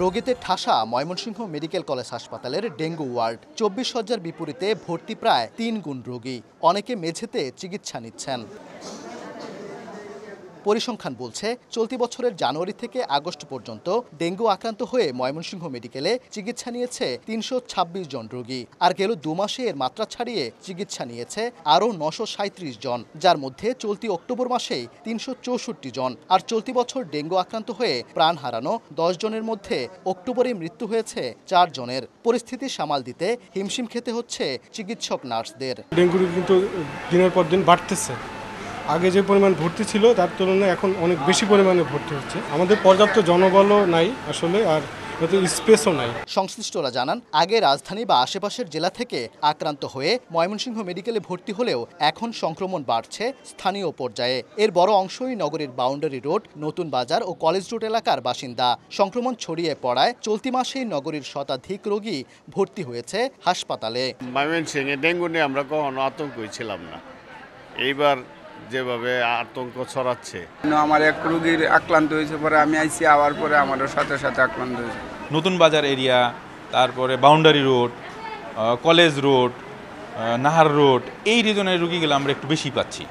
রোগীতে ঠাসা Mymensingh medical college হাসপাতালের dengue word. ২৪ শয্যার বিপরীতে ভর্তি প্রায় ৩ গুণ রোগী। অনেকে মেঝেতে চিকিৎসা নিচ্ছেন। পরিসংখ্যান বলছে, চলতি বছরের জানুয়ারি থেকে আগস্ট পর্যন্ত ডেঙ্গু আক্রান্ত হয়ে ময়মনসিংহ মেডিকেলে চিকিৎসা নিয়েছে ৩২৬ জন রোগী। আর গেল ২ মাসে এর মাত্রা ছাড়িয়ে চিকিৎসা নিয়েছে আরও ৯৩৭ জন, যার মধ্যে চলতি অক্টোবর মাসেই ৩৬৪ জন। আর চলতি বছর ডেঙ্গু আক্রান্ত হয়ে প্রাণ হারানো ১০ জনের মধ্যে অক্টোবরে মৃত্যু হয়েছে ৪ জনের। পরিস্থিতি সামাল দিতে হিমশিম খেতে হচ্ছে চিকিৎসক নার্সদের। ডেঙ্গু কিন্তু দিনের পর দিন বাড়তেছে। আগে যে পরিমাণ ভর্তি ছিল তার তুলনায় এখন অনেক বেশি পরিমাণে ভর্তি হচ্ছে। আমাদের পর্যাপ্ত জনবলও নাই আসলে, আর স্পেসও নাই। সংশ্লিষ্টরা জানান, আগে রাজধানী বা আশেপাশের জেলা থেকে আক্রান্ত হয়ে ময়মনসিংহ মেডিকেলে ভর্তি হলেও এখন সংক্রমণ বাড়ছে স্থানীয় পর্যায়ে। এর বড় অংশই নগরীর বাউন্ডারি রোড, নতুন বাজার ও কলেজ রোড এলাকার বাসিন্দা। সংক্রমণ ছড়িয়ে পড়ায় চলতি মাসেই নগরীর শতাধিক রোগী ভর্তি হয়েছে হাসপাতালে। ময়মনসিংহে ডেঙ্গু নিয়ে আমরা কখনো আতঙ্কই ছিলাম না, এইবার যেভাবে আতঙ্ক ছড়াচ্ছে। আমার এক রোগীর আক্রান্ত হয়েছে, পরে আমি আইসি, আবার পরে আমারও সাথে সাথে আক্রান্ত হয়েছে। নতুন বাজার এরিয়া, তারপরে boundary road, college road, Nahar road, এই রিজনের রোগীগুলো আমরা একটু বেশি পাচ্ছি।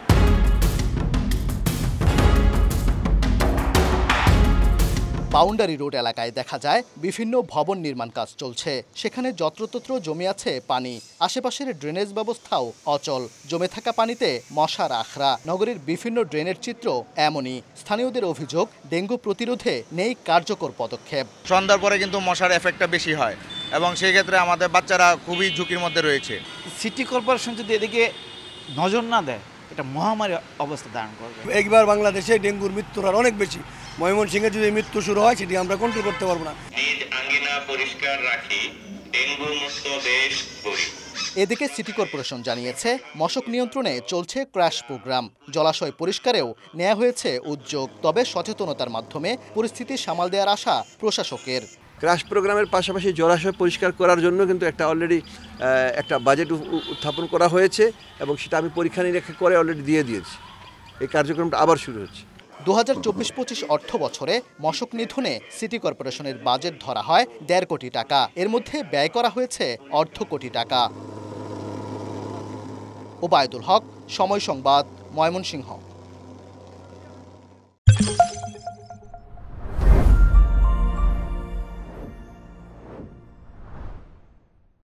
বাউন্ডারি রোড এলাকায় দেখা যায় বিভিন্ন ভবন নির্মাণ কাজ চলছে। সেখানে যত্রতত্র জমে আছে পানি। আশেপাশের ড্রেনেজ ব্যবস্থাও অচল। জমে থাকা পানিতে মশার আখড়া। নগরীর বিভিন্ন ড্রেনের চিত্র এমনই। স্থানীয়দের অভিযোগ, ডেঙ্গু প্রতিরোধে নেই কার্যকর পদক্ষেপ। সন্ধ্যার পরে কিন্তু মশার এফেক্টটা বেশি হয় এবং সেই ক্ষেত্রে আমাদের বাচ্চারা খুবই ঝুঁকির মধ্যে রয়েছে। সিটি কর্পোরেশন যদি এদিকে নজর না দেয়, এটা মহামারী অবস্থা ধারণ করবে। একবার বাংলাদেশে ডেঙ্গুর মৃত্যুর হার অনেক বেশি। ময়মনসিংহে যদি মৃত্যু শুরু হয়, সেটি আমরা কন্ট্রোল করতে পারবো না। নিজ আঙ্গিনা পরিষ্কার রাখি, ডেঙ্গু মুক্ত দেশ গড়ি। এদিকে সিটি কর্পোরেশন জানিয়েছে, মশক নিয়ন্ত্রণে চলছে ক্র্যাশ প্রোগ্রাম। জলাশয় পরিষ্কারেও নেওয়া হয়েছে উদ্যোগ। তবে সচেতনতার মাধ্যমে পরিস্থিতি সামাল দেওয়ার আশা প্রশাসকের। ক্র্যাশ প্রোগ্রামের পাশাপাশি জলাশয় পরিষ্কার করার জন্য কিন্তু অলরেডি একটা বাজেট উত্থাপন করা হয়েছে এবং সেটা আমি পরীক্ষা নিরীক্ষা করে অলরেডি দিয়ে দিয়েছি। এই কার্যক্রমটা আবার শুরু হচ্ছে। ২০২৪-২৫ অর্থ বছরে মশক নিধনে সিটি কর্পোরেশনের বাজেট ধরা হয় ১.৫ কোটি টাকা। এর মধ্যে ব্যয় করা হয়েছে ১/২ কোটি টাকা। ওবায়দুল হক, সময় সংবাদ, ময়মনসিংহ।